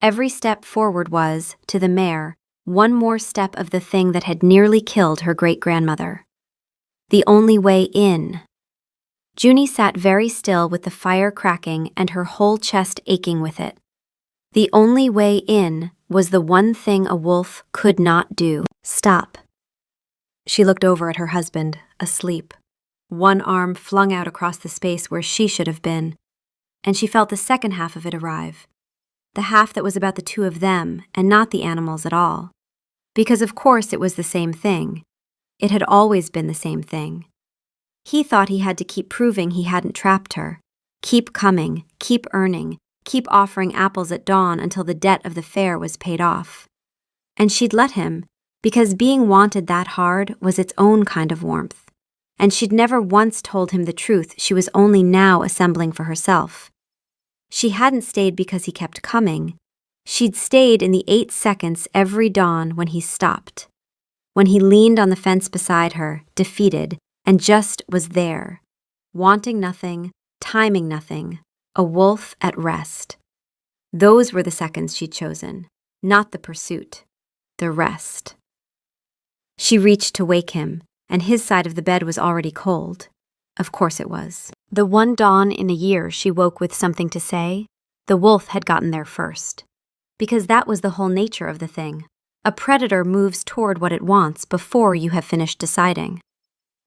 Every step forward was, to the mare, one more step of the thing that had nearly killed her great-grandmother. The only way in. Junie sat very still with the fire cracking and her whole chest aching with it. The only way in was the one thing a wolf could not do. Stop. She looked over at her husband, asleep, one arm flung out across the space where she should have been, and she felt the second half of it arrive, the half that was about the two of them and not the animals at all. Because of course it was the same thing. It had always been the same thing. He thought he had to keep proving he hadn't trapped her, keep coming, keep earning, keep offering apples at dawn until the debt of the fair was paid off. And she'd let him, because being wanted that hard was its own kind of warmth. And she'd never once told him the truth she was only now assembling for herself. She hadn't stayed because he kept coming. She'd stayed in the 8 seconds every dawn when he stopped, when he leaned on the fence beside her, defeated, and just was there, wanting nothing, timing nothing, a wolf at rest. Those were the seconds she'd chosen, not the pursuit, the rest. She reached to wake him, and his side of the bed was already cold. Of course it was. The one dawn in a year she woke with something to say, the wolf had gotten there first. Because that was the whole nature of the thing. A predator moves toward what it wants before you have finished deciding.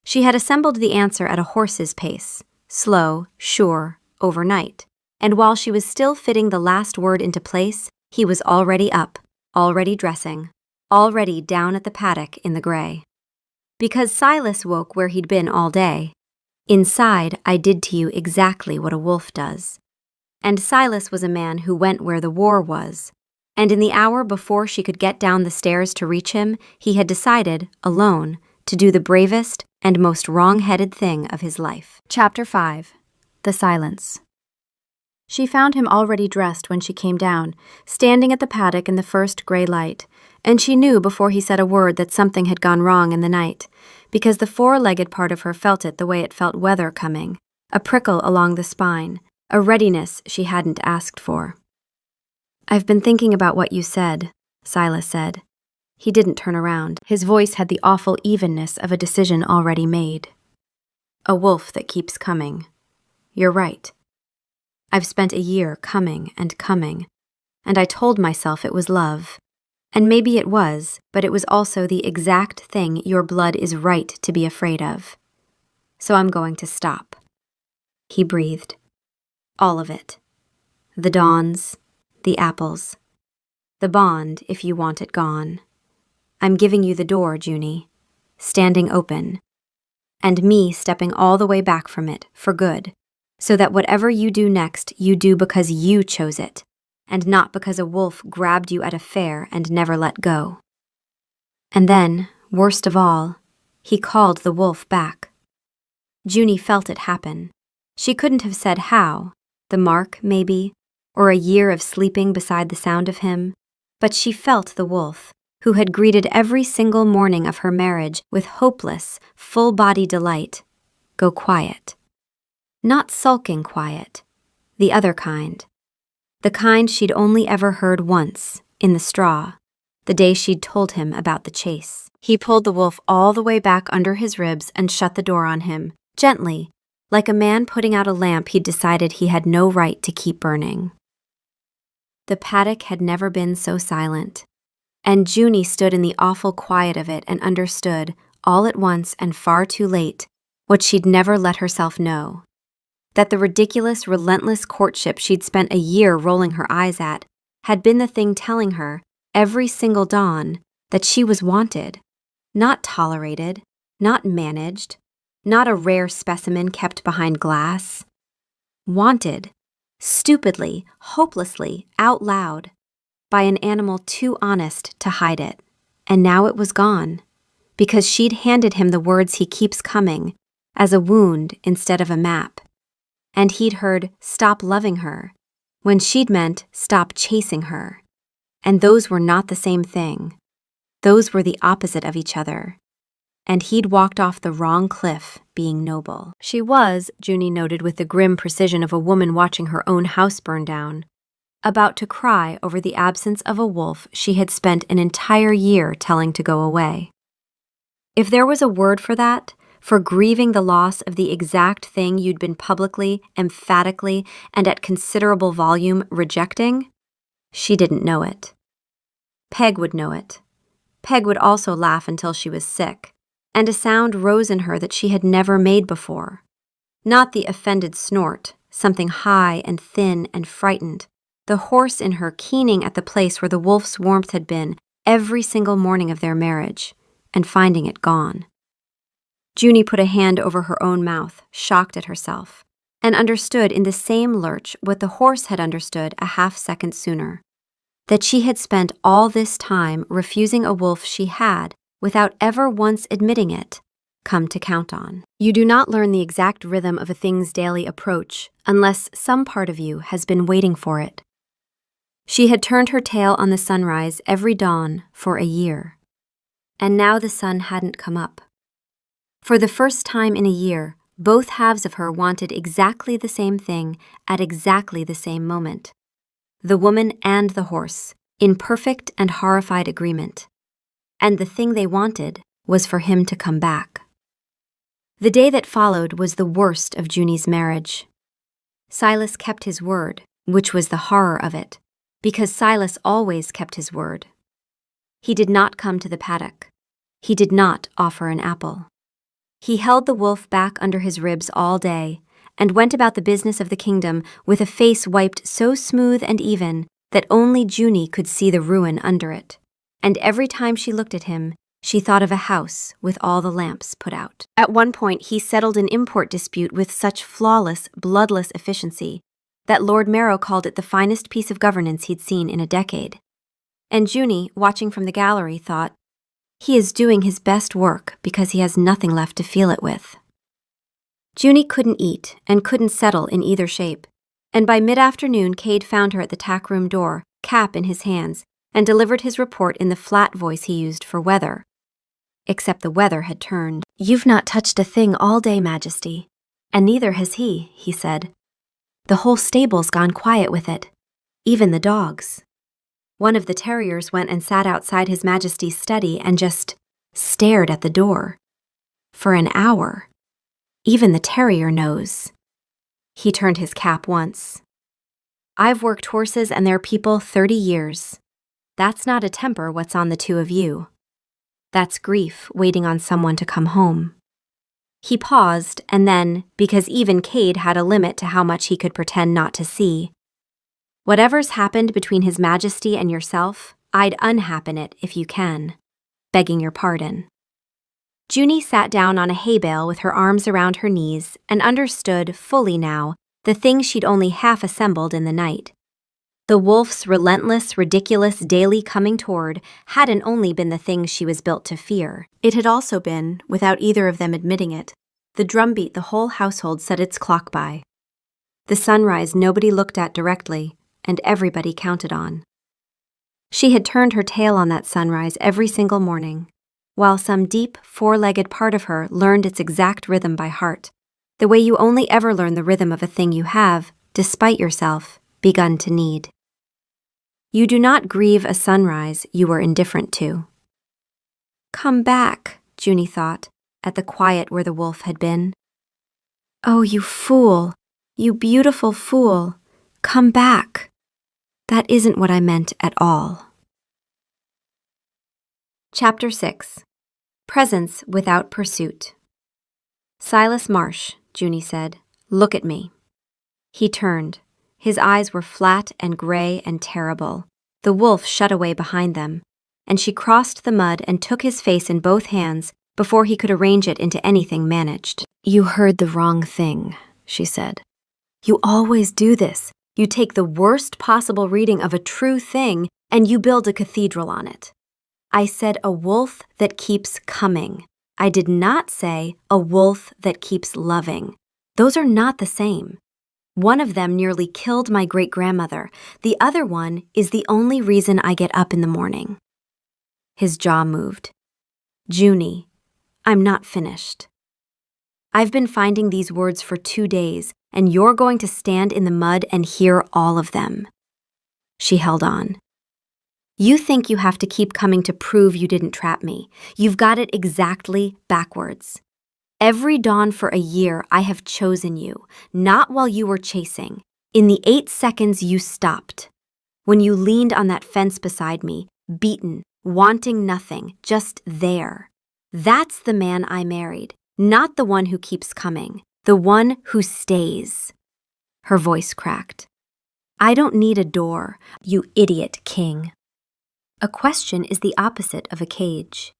She had assembled the answer at a horse's pace, slow, sure, overnight. And while she was still fitting the last word into place, he was already up, already dressing, already down at the paddock in the gray. Because Silas woke where he'd been all day. Inside, I did to you exactly what a wolf does. And Silas was a man who went where the war was. And in the hour before she could get down the stairs to reach him, he had decided, alone, to do the bravest and most wrong-headed thing of his life. Chapter 5. The Silence. She found him already dressed when she came down, standing at the paddock in the first gray light, and she knew before he said a word that something had gone wrong in the night, because the four-legged part of her felt it the way it felt weather coming, a prickle along the spine, a readiness she hadn't asked for. "I've been thinking about what you said," Silas said. He didn't turn around. His voice had the awful evenness of a decision already made. "A wolf that keeps coming. You're right. I've spent a year coming, and I told myself it was love. And maybe it was, but it was also the exact thing your blood is right to be afraid of. So I'm going to stop." He breathed. All of it. The dawns, the apples. The bond, if you want it gone. I'm giving you the door, Junie, standing open. And me stepping all the way back from it, for good, so that whatever you do next, you do because you chose it, and not because a wolf grabbed you at a fair and never let go. And then, worst of all, he called the wolf back. Junie felt it happen. She couldn't have said how, the mark, maybe, or a year of sleeping beside the sound of him, but she felt the wolf, who had greeted every single morning of her marriage with hopeless, full-body delight, go quiet. Not sulking quiet, the other kind. The kind she'd only ever heard once, in the straw, the day she'd told him about the chase. He pulled the wolf all the way back under his ribs and shut the door on him, gently, like a man putting out a lamp he'd decided he had no right to keep burning. The paddock had never been so silent, and Junie stood in the awful quiet of it and understood, all at once and far too late, what she'd never let herself know. That the ridiculous, relentless courtship she'd spent a year rolling her eyes at had been the thing telling her, every single dawn, that she was wanted, not tolerated, not managed, not a rare specimen kept behind glass. Wanted, stupidly, hopelessly, out loud, by an animal too honest to hide it. And now it was gone, because she'd handed him the words he keeps coming, as a wound instead of a map. And he'd heard, stop loving her, when she'd meant, stop chasing her. And those were not the same thing. Those were the opposite of each other. And he'd walked off the wrong cliff, being noble. She was, Junie noted with the grim precision of a woman watching her own house burn down, about to cry over the absence of a wolf she had spent an entire year telling to go away. If there was a word for that, for grieving the loss of the exact thing you'd been publicly, emphatically, and at considerable volume rejecting, she didn't know it. Peg would know it. Peg would also laugh until she was sick, and a sound rose in her that she had never made before. Not the offended snort, something high and thin and frightened, the horse in her keening at the place where the wolf's warmth had been every single morning of their marriage, and finding it gone. Junie put a hand over her own mouth, shocked at herself, and understood in the same lurch what the horse had understood a half-second sooner, that she had spent all this time refusing a wolf she had, without ever once admitting it, come to count on. You do not learn the exact rhythm of a thing's daily approach unless some part of you has been waiting for it. She had turned her tail on the sunrise every dawn for a year, and now the sun hadn't come up. For the first time in a year, both halves of her wanted exactly the same thing at exactly the same moment. The woman and the horse, in perfect and horrified agreement. And the thing they wanted was for him to come back. The day that followed was the worst of Junie's marriage. Silas kept his word, which was the horror of it, because Silas always kept his word. He did not come to the paddock. He did not offer an apple. He held the wolf back under his ribs all day, and went about the business of the kingdom with a face wiped so smooth and even that only Junie could see the ruin under it. And every time she looked at him, she thought of a house with all the lamps put out. At one point, he settled an import dispute with such flawless, bloodless efficiency that Lord Marrow called it the finest piece of governance he'd seen in a decade. And Junie, watching from the gallery, thought, he is doing his best work because he has nothing left to feel it with. Junie couldn't eat and couldn't settle in either shape, and by mid-afternoon Cade found her at the tack room door, cap in his hands, and delivered his report in the flat voice he used for weather. Except the weather had turned. You've not touched a thing all day, Majesty. And neither has he said. The whole stable's gone quiet with it. Even the dogs. One of the terriers went and sat outside His Majesty's study and just stared at the door. For an hour. Even the terrier knows. He turned his cap once. I've worked horses and their people 30 years. That's not a temper what's on the two of you. That's grief waiting on someone to come home. He paused, and then, because even Cade had a limit to how much he could pretend not to see, whatever's happened between His Majesty and yourself, I'd unhappen it if you can, begging your pardon. Junie sat down on a hay bale with her arms around her knees and understood fully now the thing she'd only half assembled in the night. The wolf's relentless, ridiculous daily coming toward hadn't only been the thing she was built to fear. It had also been, without either of them admitting it, the drumbeat the whole household set its clock by. The sunrise nobody looked at directly, and everybody counted on. She had turned her tail on that sunrise every single morning, while some deep, four-legged part of her learned its exact rhythm by heart, the way you only ever learn the rhythm of a thing you have, despite yourself, begun to need. You do not grieve a sunrise you were indifferent to. Come back, Junie thought, at the quiet where the wolf had been. Oh, you fool, you beautiful fool, come back. That isn't what I meant at all. Chapter 6. Presence Without Pursuit. Silas Marsh, Junie said, look at me. He turned. His eyes were flat and gray and terrible. The wolf shut away behind them, and she crossed the mud and took his face in both hands before he could arrange it into anything managed. You heard the wrong thing, she said. You always do this. You take the worst possible reading of a true thing and you build a cathedral on it. I said a wolf that keeps coming. I did not say a wolf that keeps loving. Those are not the same. One of them nearly killed my great-grandmother. The other one is the only reason I get up in the morning. His jaw moved. Junie, I'm not finished. I've been finding these words for 2 days, and you're going to stand in the mud and hear all of them. She held on. You think you have to keep coming to prove you didn't trap me. You've got it exactly backwards. Every dawn for a year I have chosen you, not while you were chasing. In the 8 seconds you stopped. When you leaned on that fence beside me, beaten, wanting nothing, just there. That's the man I married, not the one who keeps coming, the one who stays. Her voice cracked. I don't need a door, you idiot king. A question is the opposite of a cage.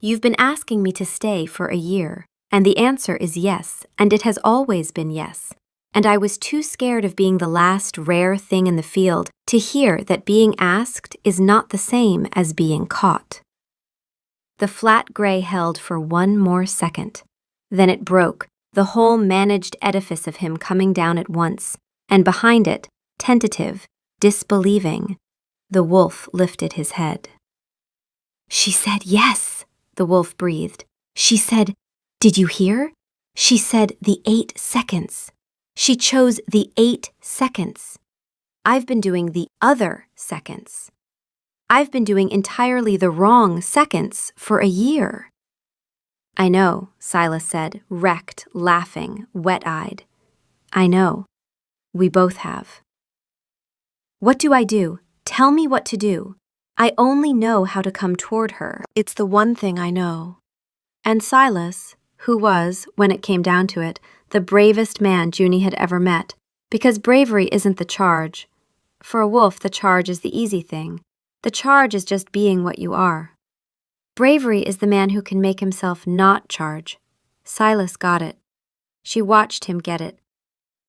You've been asking me to stay for a year. And the answer is yes, and it has always been yes. And I was too scared of being the last rare thing in the field to hear that being asked is not the same as being caught. The flat gray held for 1 more second. Then it broke, the whole managed edifice of him coming down at once, and behind it, tentative, disbelieving, the wolf lifted his head. She said yes, the wolf breathed. She said, did you hear? She said the 8 seconds. She chose the 8 seconds. I've been doing the other seconds. I've been doing entirely the wrong seconds for a year. I know, Silas said, wrecked, laughing, wet-eyed. I know. We both have. What do I do? Tell me what to do. I only know how to come toward her. It's the one thing I know. And Silas, who was, when it came down to it, the bravest man Junie had ever met, because bravery isn't the charge. For a wolf, the charge is the easy thing. The charge is just being what you are. Bravery is the man who can make himself not charge. Silas got it. She watched him get it.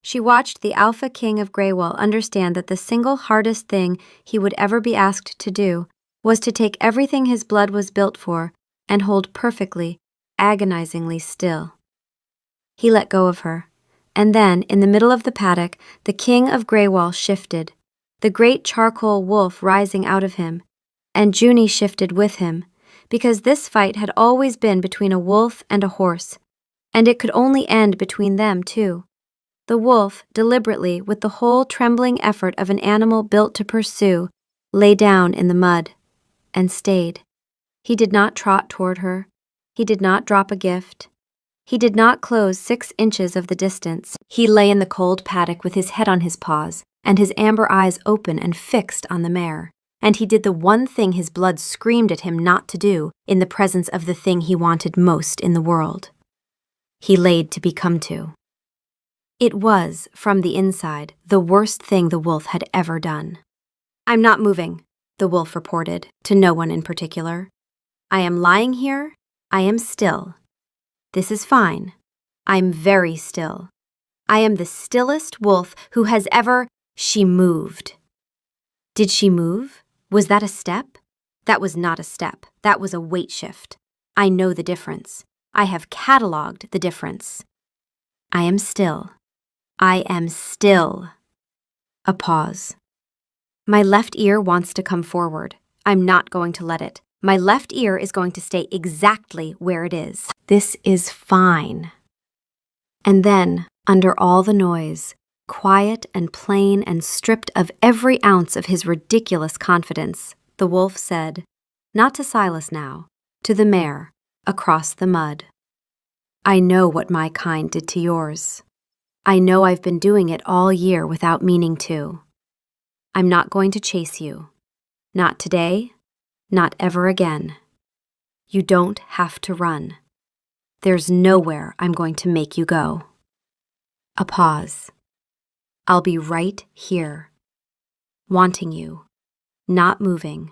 She watched the Alpha King of Greywall understand that the single hardest thing he would ever be asked to do was to take everything his blood was built for and hold perfectly, agonizingly still. He let go of her, and then, in the middle of the paddock, the King of Greywall shifted, the great charcoal wolf rising out of him, and Junie shifted with him, because this fight had always been between a wolf and a horse, and it could only end between them too. The wolf, deliberately, with the whole trembling effort of an animal built to pursue, lay down in the mud, and stayed. He did not trot toward her. He did not drop a gift. He did not close 6 inches of the distance. He lay in the cold paddock with his head on his paws, and his amber eyes open and fixed on the mare. And he did the one thing his blood screamed at him not to do in the presence of the thing he wanted most in the world. He laid to be come to. It was, from the inside, the worst thing the wolf had ever done. I'm not moving, the wolf reported, to no one in particular. I am lying here. I am still. This is fine. I'm very still. I am the stillest wolf who has ever... She moved. Did she move? Was that a step? That was not a step. That was a weight shift. I know the difference. I have cataloged the difference. I am still. I am still. A pause. My left ear wants to come forward. I'm not going to let it. My left ear is going to stay exactly where it is. This is fine. And then, under all the noise, quiet and plain and stripped of every ounce of his ridiculous confidence, the wolf said, not to Silas now, to the mare, across the mud. I know what my kind did to yours. I know I've been doing it all year without meaning to. I'm not going to chase you. Not today, not ever again. You don't have to run. There's nowhere I'm going to make you go. A pause. I'll be right here, wanting you, not moving,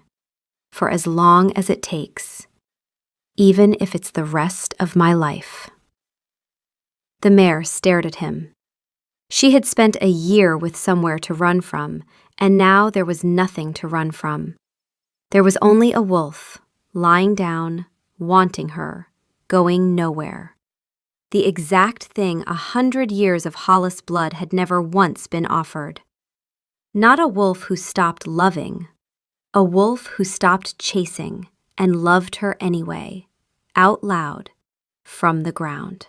for as long as it takes, even if it's the rest of my life. The mare stared at him. She had spent a year with somewhere to run from, and now there was nothing to run from. There was only a wolf, lying down, wanting her, going nowhere. The exact thing 100 years of Hollis blood had never once been offered. Not a wolf who stopped loving, a wolf who stopped chasing and loved her anyway, out loud, from the ground.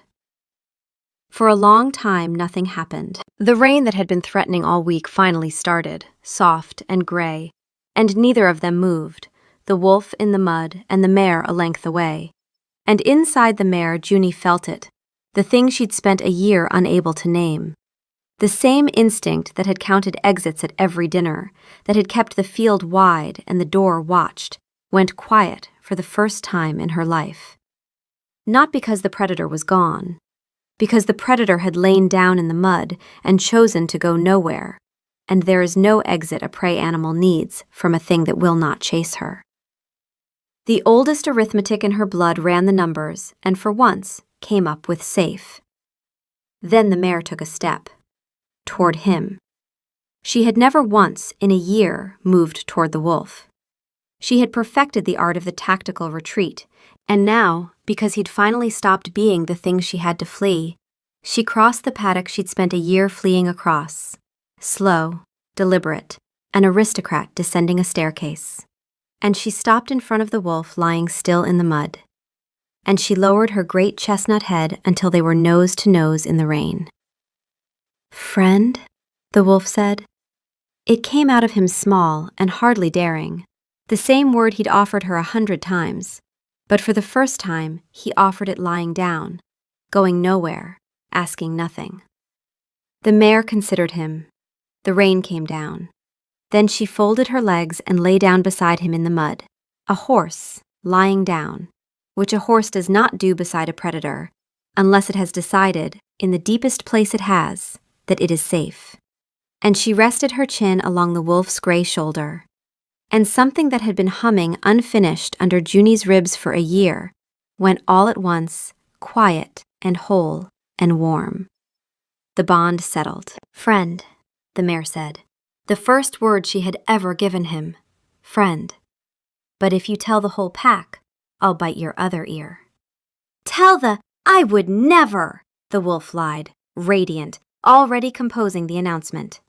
For a long time, nothing happened. The rain that had been threatening all week finally started, soft and gray, and neither of them moved, the wolf in the mud and the mare a length away. And inside the mare, Junie felt it, the thing she'd spent a year unable to name. The same instinct that had counted exits at every dinner, that had kept the field wide and the door watched, went quiet for the first time in her life. Not because the predator was gone, because the predator had lain down in the mud and chosen to go nowhere, and there is no exit a prey animal needs from a thing that will not chase her. The oldest arithmetic in her blood ran the numbers, and for once, came up with safe. Then the mare took a step. Toward him. She had never once, in a year, moved toward the wolf. She had perfected the art of the tactical retreat, and now, because he'd finally stopped being the thing she had to flee, she crossed the paddock she'd spent a year fleeing across. Slow, deliberate, an aristocrat descending a staircase. And she stopped in front of the wolf lying still in the mud. And she lowered her great chestnut head until they were nose to nose in the rain. Friend, the wolf said. It came out of him small and hardly daring, the same word he'd offered her 100 times, but for the first time he offered it lying down, going nowhere, asking nothing. The mare considered him. The rain came down. Then she folded her legs and lay down beside him in the mud, a horse lying down, which a horse does not do beside a predator, unless it has decided, in the deepest place it has, that it is safe. And she rested her chin along the wolf's gray shoulder. And something that had been humming unfinished under Junie's ribs for a year went all at once quiet and whole and warm. The bond settled. Friend, the mare said. The first word she had ever given him. Friend. But if you tell the whole pack, I'll bite your other ear. Tell I would never, the wolf lied, radiant, already composing the announcement.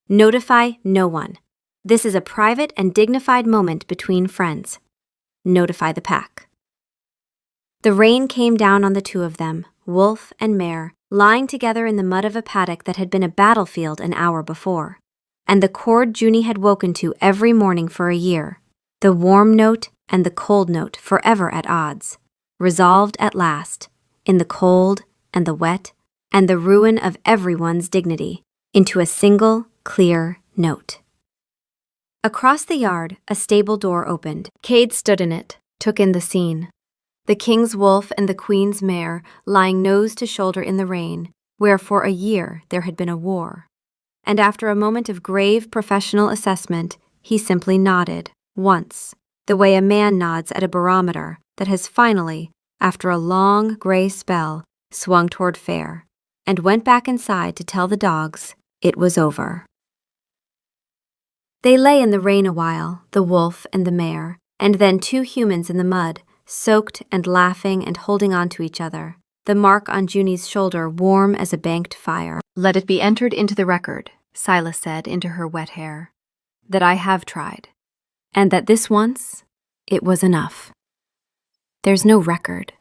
Notify no one. This is a private and dignified moment between friends. Notify the pack. The rain came down on the two of them, wolf and mare, lying together in the mud of a paddock that had been a battlefield an hour before, and the chord Junie had woken to every morning for a year, the warm note and the cold note forever at odds, resolved at last, in the cold and the wet and the ruin of everyone's dignity, into a single, clear note. Across the yard, a stable door opened. Cade stood in it, took in the scene. The king's wolf and the queen's mare lying nose to shoulder in the rain, where for a year there had been a war. And after a moment of grave professional assessment, he simply nodded, once, the way a man nods at a barometer that has finally, after a long gray spell, swung toward fair, and went back inside to tell the dogs it was over. They lay in the rain a while, the wolf and the mare, and then two humans in the mud, soaked and laughing and holding on to each other, the mark on Junie's shoulder warm as a banked fire. "Let it be entered into the record," Silas said into her wet hair, "that I have tried, And that this once, it was enough. There's no record.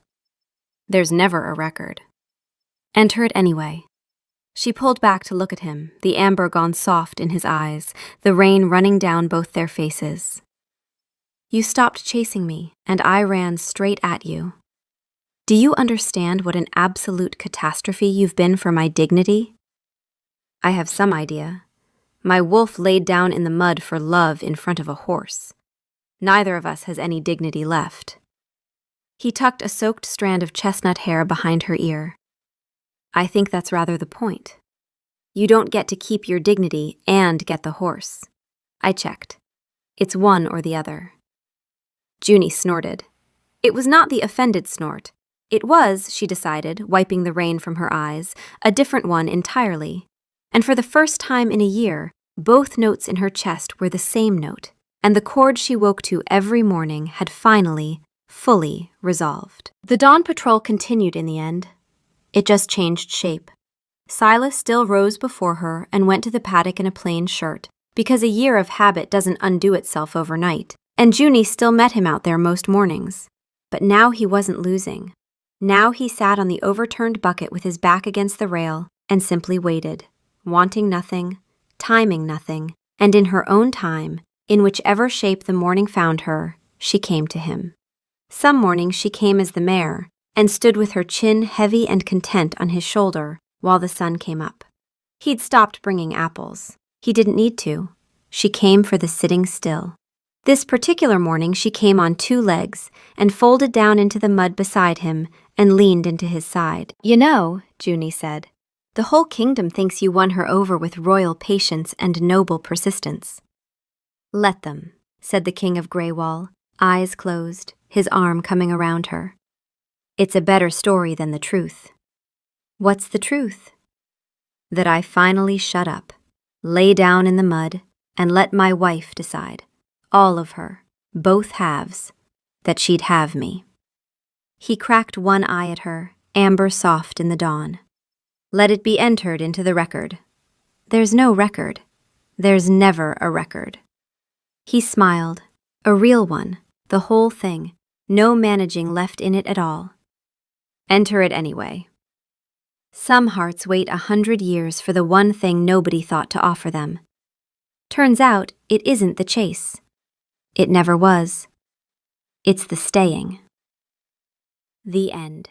There's never a record. Enter it anyway." She pulled back to look at him, the amber gone soft in his eyes, the rain running down both their faces. "You stopped chasing me, and I ran straight at you. Do you understand what an absolute catastrophe you've been for my dignity?" "I have some idea. My wolf laid down in the mud for love in front of a horse. Neither of us has any dignity left." He tucked a soaked strand of chestnut hair behind her ear. "I think that's rather the point. You don't get to keep your dignity and get the horse. I checked. It's one or the other." Junie snorted. It was not the offended snort. It was, she decided, wiping the rain from her eyes, a different one entirely. And for the first time in a year, both notes in her chest were the same note, and the chord she woke to every morning had finally, fully resolved. The dawn patrol continued in the end. It just changed shape. Silas still rose before her and went to the paddock in a plain shirt, because a year of habit doesn't undo itself overnight, and Junie still met him out there most mornings. But now he wasn't losing. Now he sat on the overturned bucket with his back against the rail and simply waited, wanting nothing, timing nothing, and in her own time, in whichever shape the morning found her, she came to him. Some mornings she came as the mare, and stood with her chin heavy and content on his shoulder while the sun came up. He'd stopped bringing apples. He didn't need to. She came for the sitting still. This particular morning she came on two legs and folded down into the mud beside him and leaned into his side. "You know," Junie said, "the whole kingdom thinks you won her over with royal patience and noble persistence." "Let them," said the King of Greywall, eyes closed, his arm coming around her. "It's a better story than the truth." "What's the truth?" "That I finally shut up, lay down in the mud, and let my wife decide, all of her, both halves, that she'd have me." He cracked one eye at her, amber soft in the dawn. "Let it be entered into the record." "There's no record. There's never a record." He smiled, a real one, the whole thing, no managing left in it at all. "Enter it anyway." Some hearts wait 100 years for the one thing nobody thought to offer them. Turns out it isn't the chase. It never was. It's the staying. The end.